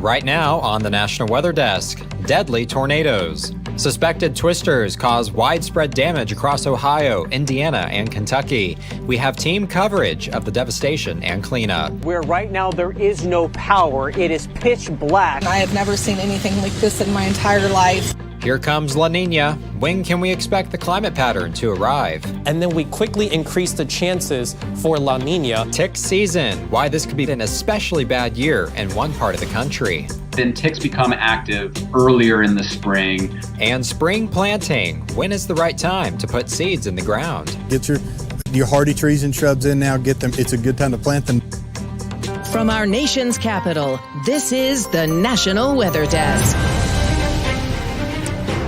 Right now on the National Weather Desk, deadly tornadoes. Suspected twisters cause widespread damage across Ohio, Indiana, and Kentucky. We have team coverage of the devastation and cleanup. Where right now there is no power, it is pitch black. I have never seen anything like this in my entire life. Here comes La Nina. When can we expect the climate pattern to arrive? And then we quickly increase the chances for La Nina. Tick season. Why this could be an especially bad year in one part of the country. Then ticks become active earlier in the spring. And spring planting. When is the right time to put seeds in the ground? Get your hardy trees and shrubs in now. Get them. It's a good time to plant them. From our nation's capital, this is the National Weather Desk.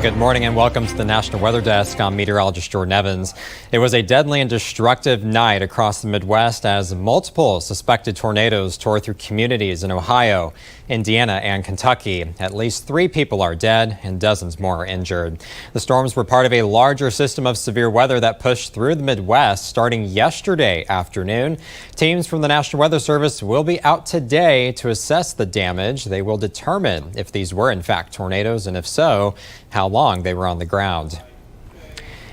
Good morning and welcome to the National Weather Desk. I'm meteorologist Jordan Evans. It was a deadly and destructive night across the Midwest as multiple suspected tornadoes tore through communities in Ohio, Indiana, and Kentucky. At least 3 people are dead and dozens more are injured. The storms were part of a larger system of severe weather that pushed through the Midwest starting yesterday afternoon. Teams from the National Weather Service will be out today to assess the damage. They will determine if these were in fact tornadoes and if so, how long they were on the ground.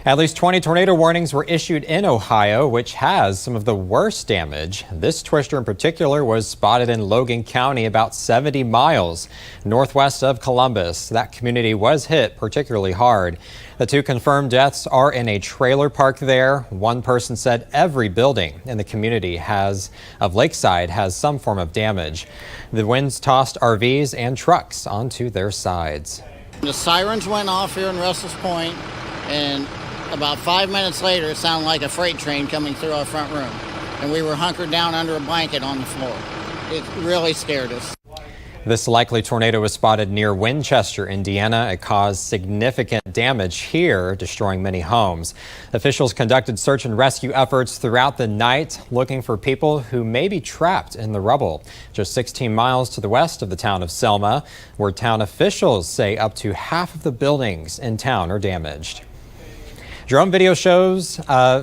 At least 20 tornado warnings were issued in Ohio, which has some of the worst damage. This twister in particular was spotted in Logan County, about 70 miles northwest of Columbus. That community was hit particularly hard. The 2 confirmed deaths are in a trailer park there. One person said every building in the community of Lakeside has some form of damage. The winds tossed RVs and trucks onto their sides. The sirens went off here in Russell's Point, and about 5 minutes later, it sounded like a freight train coming through our front room. And we were hunkered down under a blanket on the floor. It really scared us. This likely tornado was spotted near Winchester, Indiana. It caused significant damage here, destroying many homes. Officials conducted search and rescue efforts throughout the night, looking for people who may be trapped in the rubble. Just 16 miles to the west of the town of Selma, where town officials say up to half of the buildings in town are damaged. Drone video shows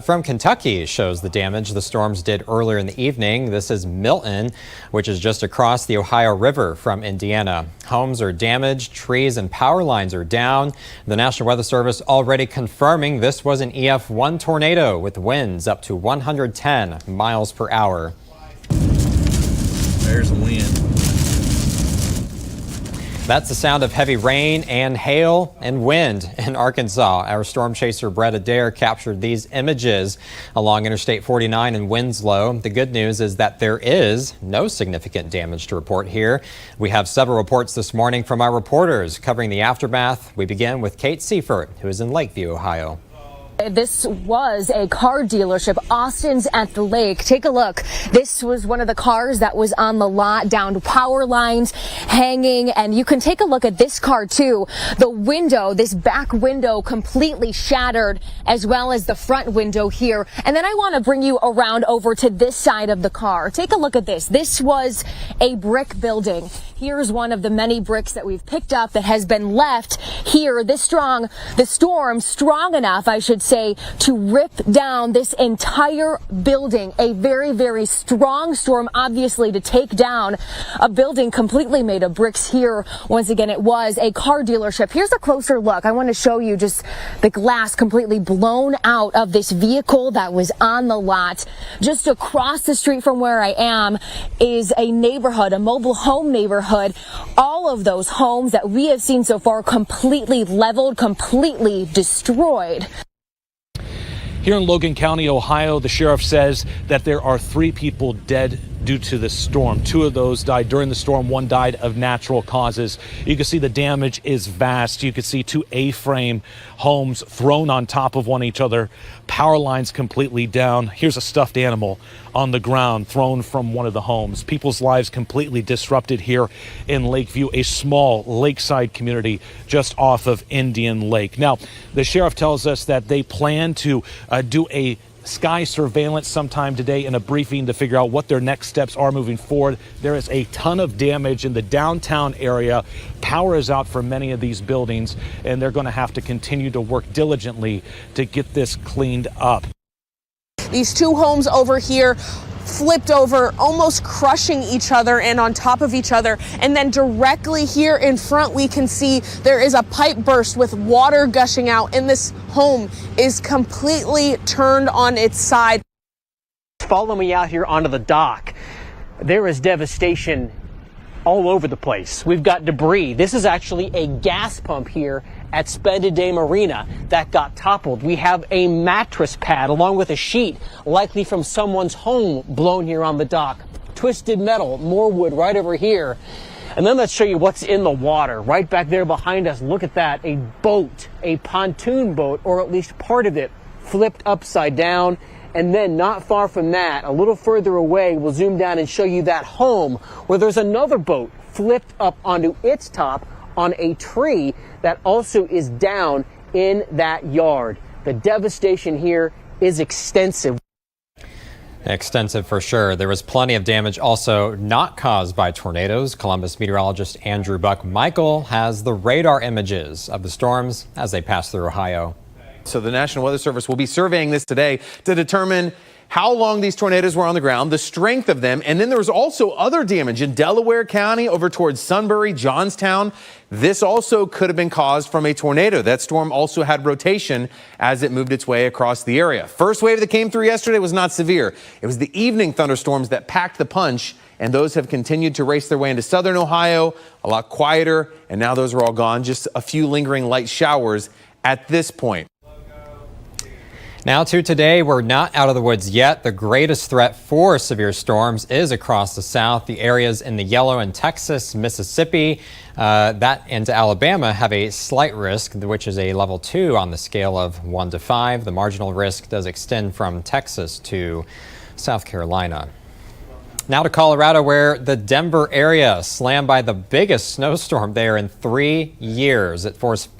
from Kentucky shows the damage the storms did earlier in the evening. This is Milton, which is just across the Ohio River from Indiana. Homes are damaged, trees and power lines are down. The National Weather Service already confirming this was an EF1 tornado with winds up to 110 miles per hour. There's the wind. That's the sound of heavy rain and hail and wind in Arkansas. Our storm chaser Brett Adair captured these images along Interstate 49 in Winslow. The good news is that there is no significant damage to report here. We have several reports this morning from our reporters covering the aftermath. We begin with Kate Seifert, who is in Lakeview, Ohio. This was a car dealership, Austin's at the Lake. Take a look. This was one of the cars that was on the lot, down power lines hanging, and you can take a look at this car too. The window, this back window completely shattered, as well as the front window here. And then I want to bring you around over to this side of the car. Take a look at this. This was a brick building. Here's one of the many bricks that we've picked up that has been left here. The storm strong enough, I should say, to rip down this entire building. A very, very strong storm, obviously, to take down a building completely made of bricks here. Once again, it was a car dealership. Here's a closer look. I want to show you just the glass completely blown out of this vehicle that was on the lot. Just across the street from where I am is a neighborhood, a mobile home neighborhood. All of those homes that we have seen so far completely leveled, completely destroyed. Here in Logan County, Ohio, the sheriff says that there are 3 people dead due to the storm. 2 of those died during the storm. 1 died of natural causes. You can see the damage is vast. You can see 2 A-frame homes thrown on top of one each other. Power lines completely down. Here's a stuffed animal on the ground thrown from one of the homes. People's lives completely disrupted here in Lakeview, a small lakeside community just off of Indian Lake. Now, the sheriff tells us that they plan to do a sky surveillance sometime today in a briefing to figure out what their next steps are moving forward. There is a ton of damage in the downtown area. Power is out for many of these buildings, and they're going to have to continue to work diligently to get this cleaned up. These 2 homes over here flipped over, almost crushing each other and on top of each other. And then directly here in front, we can see there is a pipe burst with water gushing out, and this home is completely turned on its side. Follow me out here onto the dock. There is devastation all over the place. We've got debris. This is actually a gas pump here at Spenda Day Marina that got toppled. We have a mattress pad along with a sheet, likely from someone's home, blown here on the dock. Twisted metal, more wood right over here. And then let's show you what's in the water. Right back there behind us, look at that, a boat, a pontoon boat, or at least part of it, flipped upside down. And then not far from that, a little further away, we'll zoom down and show you that home where there's another boat flipped up onto its top on a tree that also is down in that yard. The devastation here is extensive. Extensive for sure. There was plenty of damage also not caused by tornadoes. Columbus meteorologist Andrew Buck-Michael has the radar images of the storms as they pass through Ohio. So the National Weather Service will be surveying this today to determine how long these tornadoes were on the ground, the strength of them, and then there was also other damage in Delaware County over towards Sunbury, Johnstown. This also could have been caused from a tornado. That storm also had rotation as it moved its way across the area. First wave that came through yesterday was not severe. It was the evening thunderstorms that packed the punch, and those have continued to race their way into southern Ohio, a lot quieter, and now those are all gone. Just a few lingering light showers at this point. Now to today, we're not out of the woods yet. The greatest threat for severe storms is across the south. The areas in the yellow in Texas, Mississippi, that into Alabama have a slight risk, which is a level 2 on the scale of 1 to 5. The marginal risk does extend from Texas to South Carolina. Now to Colorado, where the Denver area slammed by the biggest snowstorm there in 3 years. It forced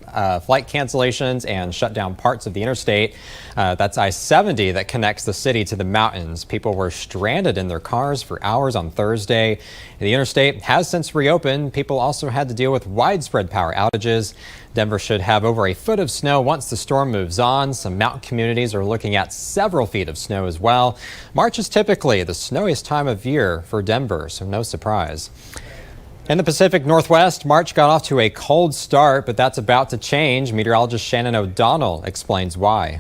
flight cancellations and shut down parts of the interstate. That's I-70 that connects the city to the mountains. People were stranded in their cars for hours on Thursday. The interstate has since reopened. People also had to deal with widespread power outages. Denver should have over a foot of snow once the storm moves on. Some mountain communities are looking at several feet of snow as well. March is typically the snowiest time of year for Denver, so no surprise. In the Pacific Northwest, March got off to a cold start, but that's about to change. Meteorologist Shannon O'Donnell explains why.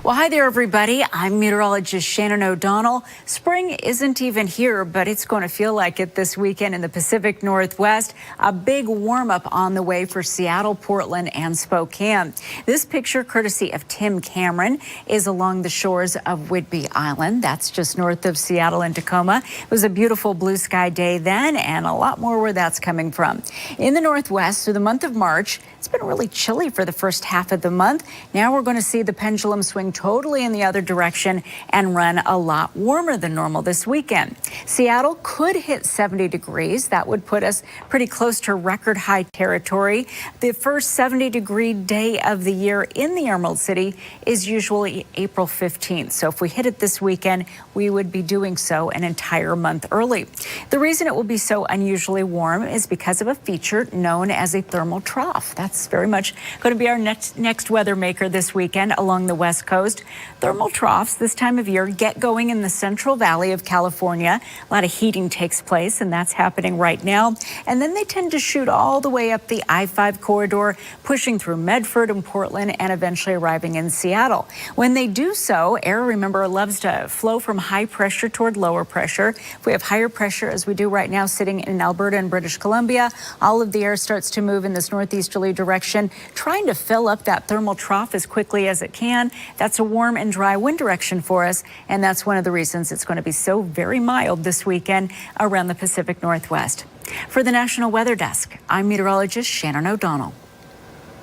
Well, hi there, everybody. I'm meteorologist Shannon O'Donnell. Spring isn't even here, but it's going to feel like it this weekend in the Pacific Northwest. A big warm-up on the way for Seattle, Portland, and Spokane. This picture, courtesy of Tim Cameron, is along the shores of Whidbey Island. That's just north of Seattle and Tacoma. It was a beautiful blue sky day then, and a lot more where that's coming from. In the Northwest, through the month of March, it's been really chilly for the first half of the month. Now we're going to see the pendulum swing totally in the other direction and run a lot warmer than normal this weekend. Seattle could hit 70 degrees. That would put us pretty close to record high territory. The first 70-degree day of the year in the Emerald City is usually April 15th. So if we hit it this weekend, we would be doing so an entire month early. The reason it will be so unusually warm is because of a feature known as a thermal trough. That's very much going to be our next weather maker this weekend along the West Coast. Thermal troughs this time of year get going in the Central Valley of California. A lot of heating takes place, and that's happening right now. And then they tend to shoot all the way up the I-5 corridor, pushing through Medford and Portland and eventually arriving in Seattle. When they do so, air, remember, loves to flow from high pressure toward lower pressure. If we have higher pressure, as we do right now sitting in Alberta and British Columbia, all of the air starts to move in this northeasterly direction, trying to fill up that thermal trough as quickly as it can. That's a warm and dry wind direction for us, and that's one of the reasons it's going to be so very mild this weekend around the Pacific Northwest. For the National Weather Desk, I'm meteorologist Shannon O'Donnell.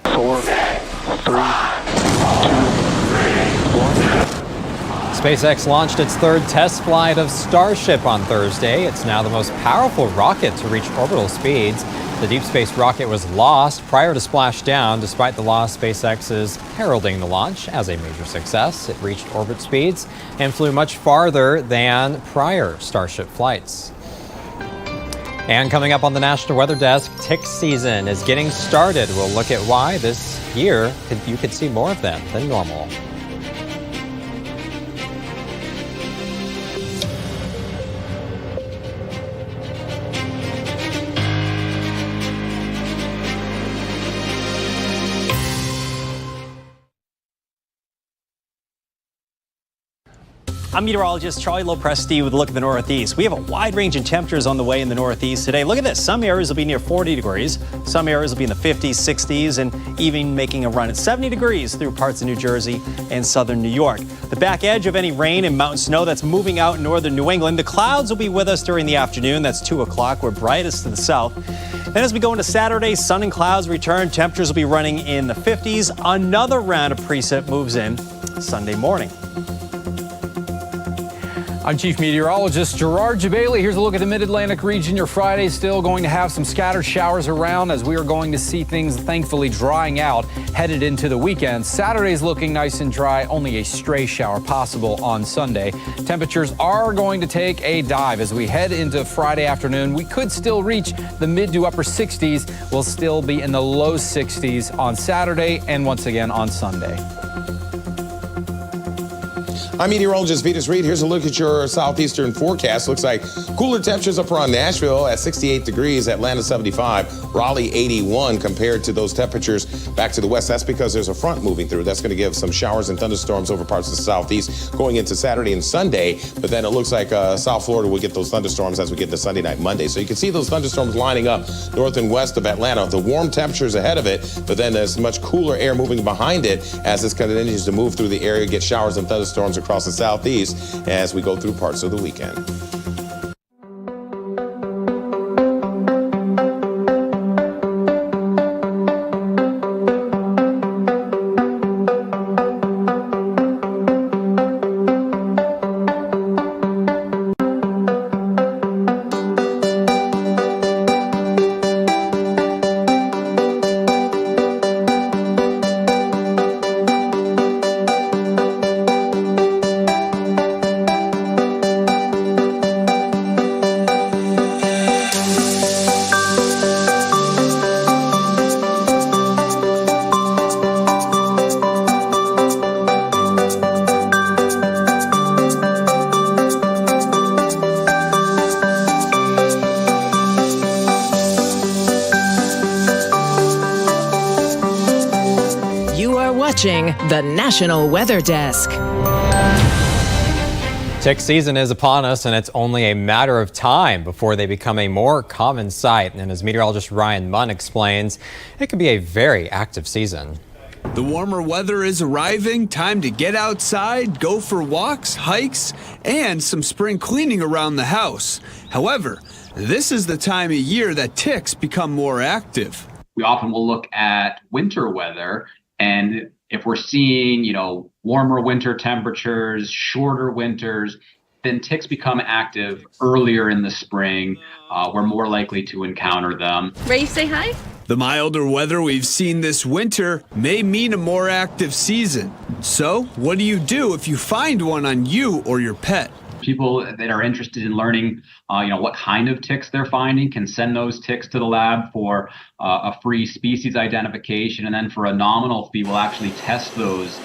4, 3, 2, 1. SpaceX launched its third test flight of Starship on Thursday. It's now the most powerful rocket to reach orbital speeds. The deep space rocket was lost prior to splashdown. Despite the loss, SpaceX is heralding the launch as a major success. It reached orbit speeds and flew much farther than prior Starship flights. And coming up on the National Weather Desk, tick season is getting started. We'll look at why this year you could see more of them than normal. I'm meteorologist Charlie Lopresti with a look at the Northeast. We have a wide range in temperatures on the way in the Northeast today. Look at this. Some areas will be near 40 degrees. Some areas will be in the 50s, 60s, and even making a run at 70 degrees through parts of New Jersey and southern New York. The back edge of any rain and mountain snow that's moving out in northern New England. The clouds will be with us during the afternoon. That's 2 o'clock. We're brightest to the south. Then as we go into Saturday, sun and clouds return. Temperatures will be running in the 50s. Another round of precip moves in Sunday morning. I'm Chief Meteorologist Gerard Jabali. Here's a look at the Mid-Atlantic region. Your Friday still going to have some scattered showers around as we are going to see things thankfully drying out headed into the weekend. Saturday's looking nice and dry, only a stray shower possible on Sunday. Temperatures are going to take a dive as we head into Friday afternoon. We could still reach the mid to upper 60s. We'll still be in the low 60s on Saturday and once again on Sunday. I'm meteorologist Vitas Reed. Here's a look at your southeastern forecast. Looks like cooler temperatures up around Nashville at 68 degrees, Atlanta 75, Raleigh 81 compared to those temperatures back to the west. That's because there's a front moving through. That's going to give some showers and thunderstorms over parts of the southeast going into Saturday and Sunday. But then it looks like South Florida will get those thunderstorms as we get to Sunday night, Monday. So you can see those thunderstorms lining up north and west of Atlanta. The warm temperatures ahead of it, but then there's much cooler air moving behind it as this continues to move through the area, get showers and thunderstorms across the southeast as we go through parts of the weekend. The National Weather Desk. Tick season is upon us, and it's only a matter of time before they become a more common sight. And as meteorologist Ryan Munn explains, it can be a very active season. The warmer weather is arriving. Time to get outside, go for walks, hikes, and some spring cleaning around the house. However, this is the time of year that ticks become more active. We often will look at winter weather, and if we're seeing, warmer winter temperatures, shorter winters, then ticks become active earlier in the spring. We're more likely to encounter them. Ready to say hi? The milder weather we've seen this winter may mean a more active season. So, what do you do if you find one on you or your pet? People that are interested in learning, what kind of ticks they're finding can send those ticks to the lab for a free species identification. And then for a nominal fee, we'll actually test those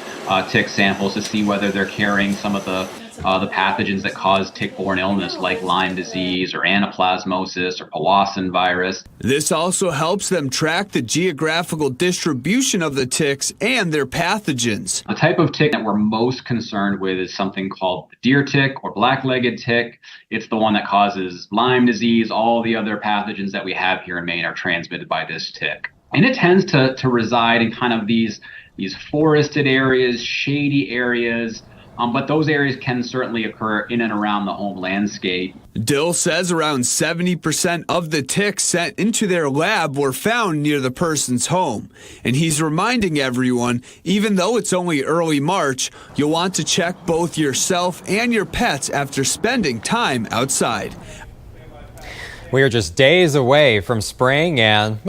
tick samples to see whether they're carrying some of the pathogens that cause tick-borne illness like Lyme disease or anaplasmosis or Powassan virus. This also helps them track the geographical distribution of the ticks and their pathogens. The type of tick that we're most concerned with is something called the deer tick or black-legged tick. It's the one that causes Lyme disease. All the other pathogens that we have here in Maine are transmitted by this tick. And it tends to reside in kind of these forested areas, shady areas, but those areas can certainly occur in and around the home landscape. Dill says around 70% of the ticks sent into their lab were found near the person's home. And he's reminding everyone, even though it's only early March, you'll want to check both yourself and your pets after spending time outside. We are just days away from spring, and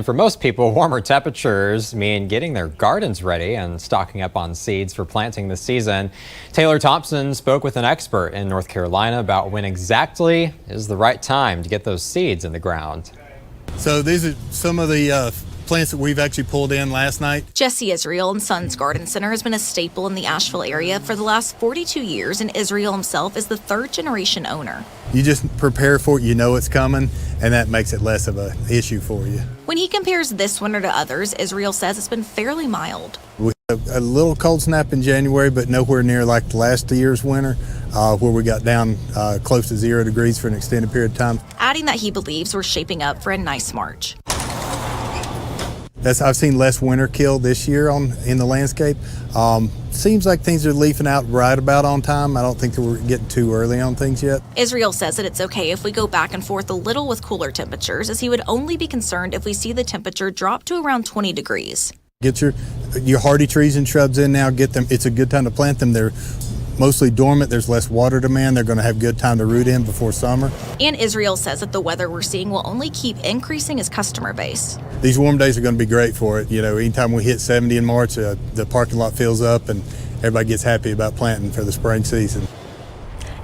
for most people, warmer temperatures mean getting their gardens ready and stocking up on seeds for planting this season. Taylor Thompson spoke with an expert in North Carolina about when exactly is the right time to get those seeds in the ground. So these are some of the plants that we've actually pulled in last night. Jesse Israel and Sons Garden Center has been a staple in the Asheville area for the last 42 years, and Israel himself is the third-generation owner. You just prepare for it, you know it's coming, and that makes it less of an issue for you. When he compares this winter to others, Israel says it's been fairly mild. We A little cold snap in January, but nowhere near like the last year's winter, where we got down close to 0 degrees for an extended period of time. Adding that he believes we're shaping up for a nice March. I've seen less winter kill this year in the landscape. Seems like things are leafing out right about on time. I don't think that we're getting too early on things yet. Israel says that it's okay if we go back and forth a little with cooler temperatures, as he would only be concerned if we see the temperature drop to around 20 degrees. Get your hardy trees and shrubs in now. Get them. It's a good time to plant them. They're mostly dormant. There's less water demand. They're going to have good time to root in before summer. And Israel says that the weather we're seeing will only keep increasing his customer base. These warm days are going to be great for it. You know, anytime we hit 70 in March, the parking lot fills up and everybody gets happy about planting for the spring season.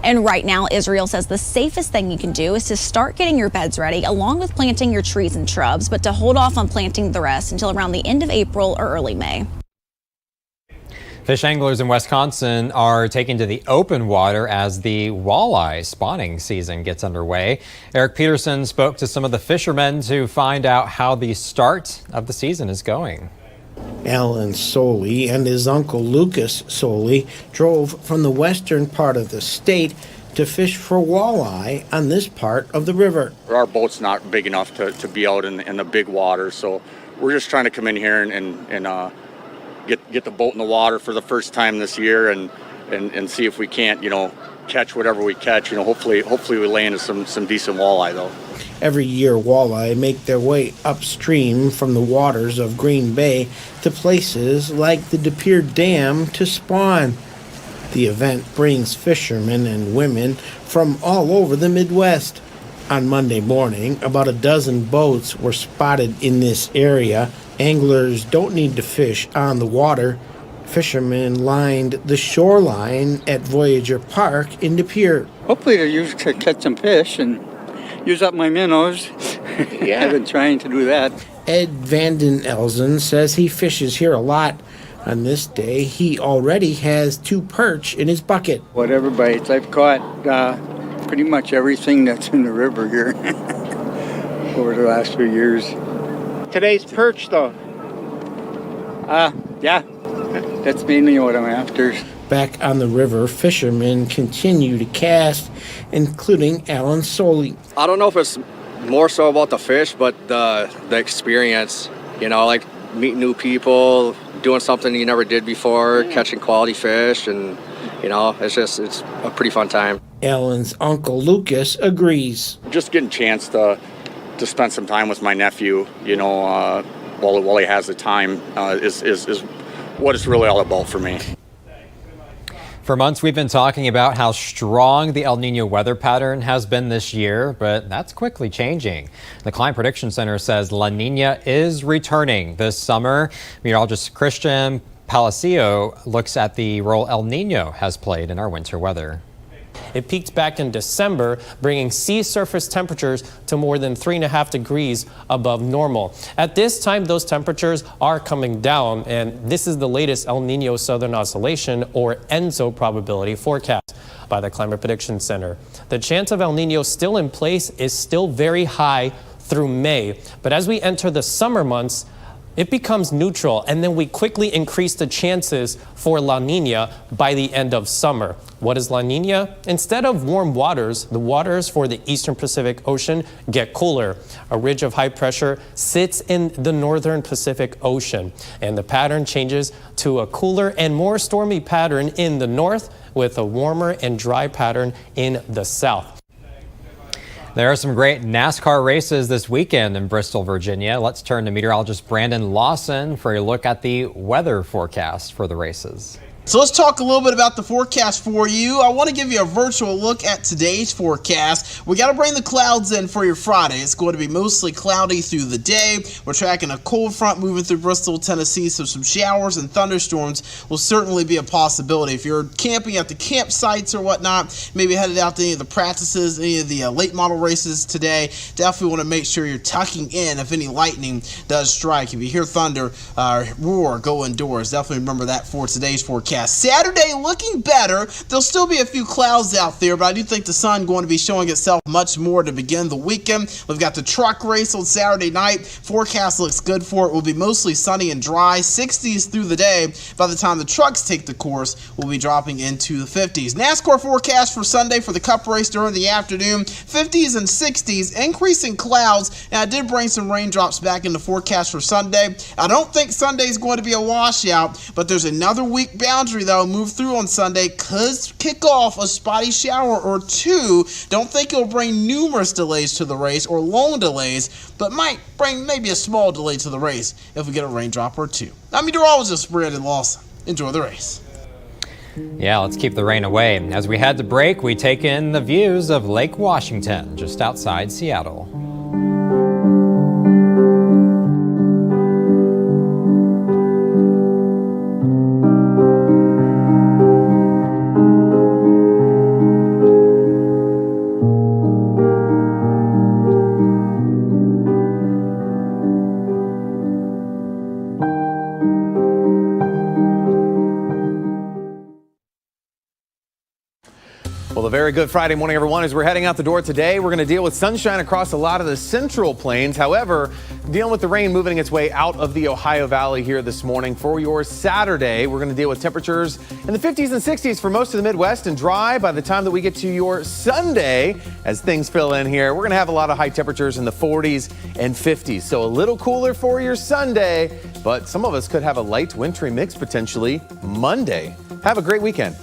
And right now, Israel says the safest thing you can do is to start getting your beds ready along with planting your trees and shrubs, but to hold off on planting the rest until around the end of April or early May. Fish anglers in Wisconsin are taking to the open water as the walleye spawning season gets underway. Eric Peterson spoke to some of the fishermen to find out how the start of the season is going. Alan Soley and his uncle Lucas Soley drove from the western part of the state to fish for walleye on this part of the river. Our boat's not big enough to be out in the big water, so we're just trying to come in here and get the boat in the water for the first time this year and see if we can't, catch whatever we catch. Hopefully we land some decent walleye though. Every year, walleye make their way upstream from the waters of Green Bay to places like the De Pere Dam to spawn. The event brings fishermen and women from all over the Midwest. On Monday morning, about a dozen boats were spotted in this area. Anglers don't need to fish on the water. Fishermen lined the shoreline at Voyager Park in De Pere. Hopefully to use to catch some fish and use up my minnows. Yeah. I've been trying to do that. Ed Vanden Elzen says he fishes here a lot. On this day, he already has 2 perch in his bucket. Whatever bites. I've caught pretty much everything that's in the river here over the last few years. Today's perch, though? Yeah. That's mainly what I'm after. Back on the river, fishermen continue to cast, including Alan Soley. I don't know if it's more so about the fish, but the experience, like meeting new people, doing something you never did before, catching quality fish, and, it's a pretty fun time. Alan's uncle Lucas agrees. Just getting a chance to spend some time with my nephew, while he has the time, is what it's really all about for me. For months, we've been talking about how strong the El Nino weather pattern has been this year, but that's quickly changing. The Climate Prediction Center says La Nina is returning this summer. Meteorologist Christian Palacio looks at the role El Nino has played in our winter weather. It peaked back in December, bringing sea surface temperatures to more than 3.5 degrees above normal. At this time, those temperatures are coming down, and this is the latest El Nino Southern Oscillation, or ENSO, probability forecast by the Climate Prediction Center. The chance of El Nino still in place is still very high through May, but as we enter the summer months, it becomes neutral, and then we quickly increase the chances for La Nina by the end of summer. What is La Nina? Instead of warm waters, the waters for the eastern Pacific Ocean get cooler. A ridge of high pressure sits in the northern Pacific Ocean, and the pattern changes to a cooler and more stormy pattern in the north with a warmer and dry pattern in the south. There are some great NASCAR races this weekend in Bristol, Virginia. Let's turn to meteorologist Brandon Lawson for a look at the weather forecast for the races. So let's talk a little bit about the forecast for you. I want to give you a virtual look at today's forecast. We got to bring the clouds in for your Friday. It's going to be mostly cloudy through the day. We're tracking a cold front moving through Bristol, Tennessee, so some showers and thunderstorms will certainly be a possibility. If you're camping at the campsites or whatnot, maybe headed out to any of the practices, any of the late model races today, definitely want to make sure you're tucking in if any lightning does strike. If you hear thunder roar, go indoors. Definitely remember that for today's forecast. forecast. Saturday looking better. There'll still be a few clouds out there, but I do think the sun going to be showing itself much more to begin the weekend. We've got the truck race on Saturday night. Forecast looks good for it. Will be mostly sunny and dry. 60s through the day. By the time the trucks take the course, we'll be dropping into the 50s. NASCAR forecast for Sunday for the Cup race during the afternoon. 50s and 60s, increasing clouds, and I did bring some raindrops back in the forecast for Sunday. I don't think Sunday's going to be a washout, but there's another weak boundary that'll move through on Sunday. Could kick off a spotty shower or two. Don't think it'll bring numerous delays to the race or long delays, but might bring maybe a small delay to the race if we get a raindrop or two. I'm meteorologist Brandon Lawson. Enjoy the race. Yeah, let's keep the rain away. As we head to break, we take in the views of Lake Washington, just outside Seattle. Well, a very good Friday morning, everyone. As we're heading out the door today, we're going to deal with sunshine across a lot of the central plains. However, dealing with the rain moving its way out of the Ohio Valley here this morning. For your Saturday, we're going to deal with temperatures in the 50s and 60s for most of the Midwest and dry by the time that we get to your Sunday. As things fill in here, we're going to have a lot of high temperatures in the 40s and 50s. So a little cooler for your Sunday, but some of us could have a light wintry mix potentially Monday. Have a great weekend.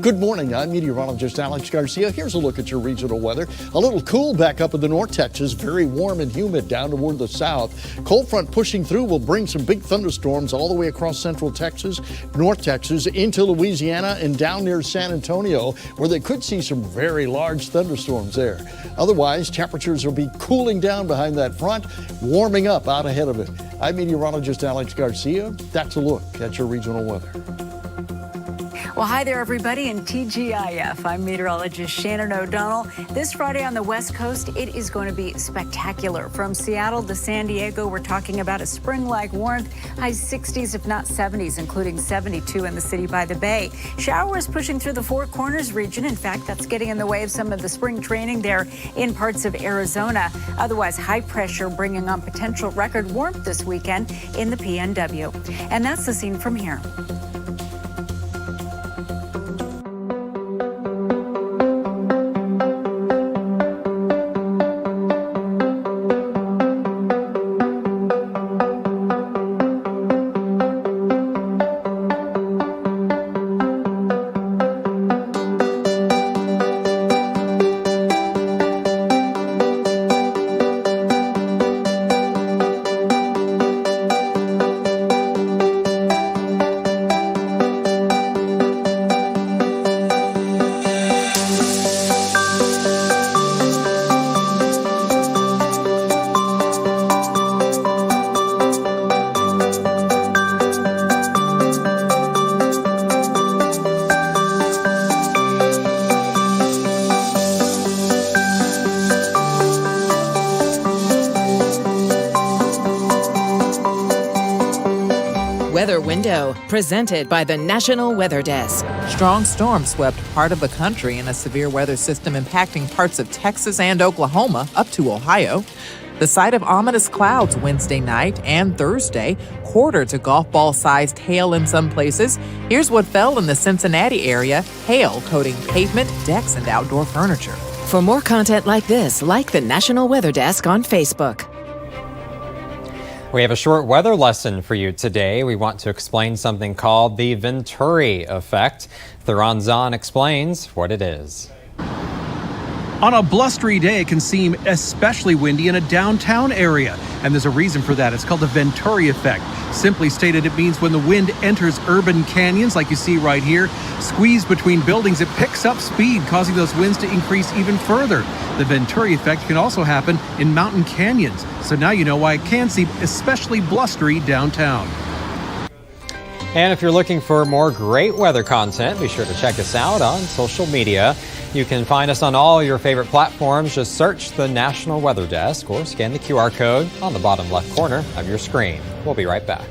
Good morning. I'm meteorologist Alex Garcia. Here's a look at your regional weather. A little cool back up in the North Texas. Very warm and humid down toward the south. Cold front pushing through will bring some big thunderstorms all the way across central Texas, North Texas, into Louisiana and down near San Antonio, where they could see some very large thunderstorms there. Otherwise, temperatures will be cooling down behind that front, warming up out ahead of it. I'm meteorologist Alex Garcia. That's a look at your regional weather. Well, hi there, everybody, in TGIF. I'm meteorologist Shannon O'Donnell. This Friday on the West Coast, it is going to be spectacular. From Seattle to San Diego, we're talking about a spring-like warmth, high 60s, if not 70s, including 72 in the city by the bay. Showers pushing through the Four Corners region. In fact, that's getting in the way of some of the spring training there in parts of Arizona. Otherwise, high pressure bringing on potential record warmth this weekend in the PNW. And that's the scene from here. Weather Window, presented by the National Weather Desk. Strong storms swept part of the country in a severe weather system impacting parts of Texas and Oklahoma up to Ohio. The sight of ominous clouds Wednesday night and Thursday, quarter to golf ball-sized hail in some places. Here's what fell in the Cincinnati area, hail coating pavement, decks, and outdoor furniture. For more content like this, like the National Weather Desk on Facebook. We have a short weather lesson for you today. We want to explain something called the Venturi effect. Theron Zahn explains what it is. On a blustery day, it can seem especially windy in a downtown area, and there's a reason for that. It's called the Venturi effect. Simply stated, it means when the wind enters urban canyons, like you see right here, squeezed between buildings, it picks up speed, causing those winds to increase even further. The Venturi effect can also happen in mountain canyons, so now you know why it can seem especially blustery downtown. And if you're looking for more great weather content, be sure to check us out on social media. You can find us on all your favorite platforms. Just search the National Weather Desk or scan the QR code on the bottom left corner of your screen. We'll be right back.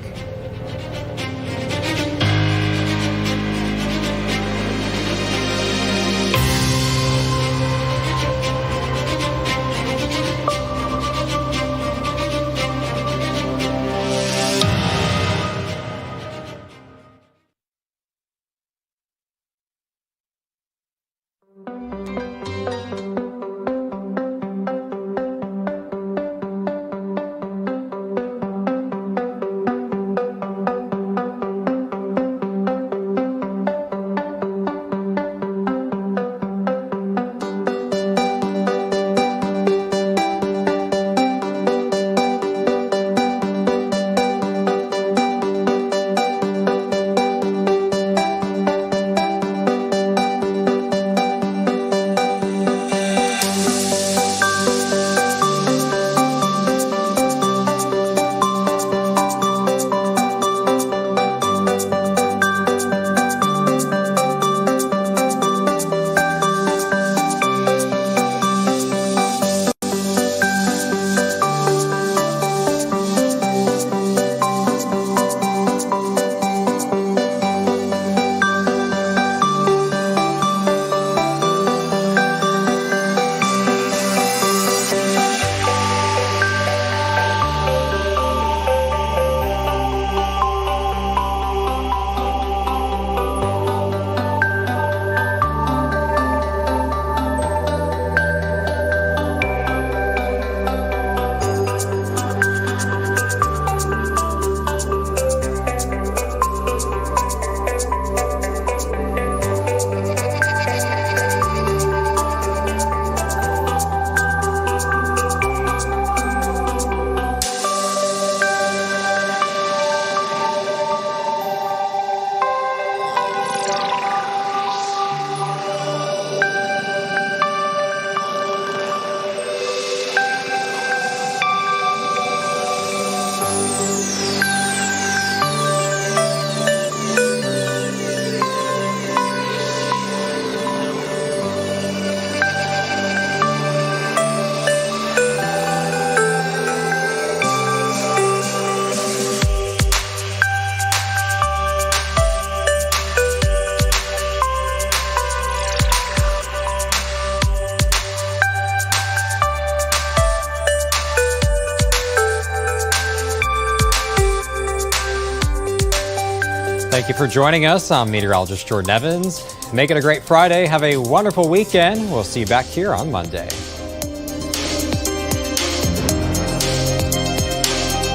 Thank you for joining us. I'm meteorologist Jordan Evans. Make it a great Friday. Have a wonderful weekend. We'll see you back here on Monday.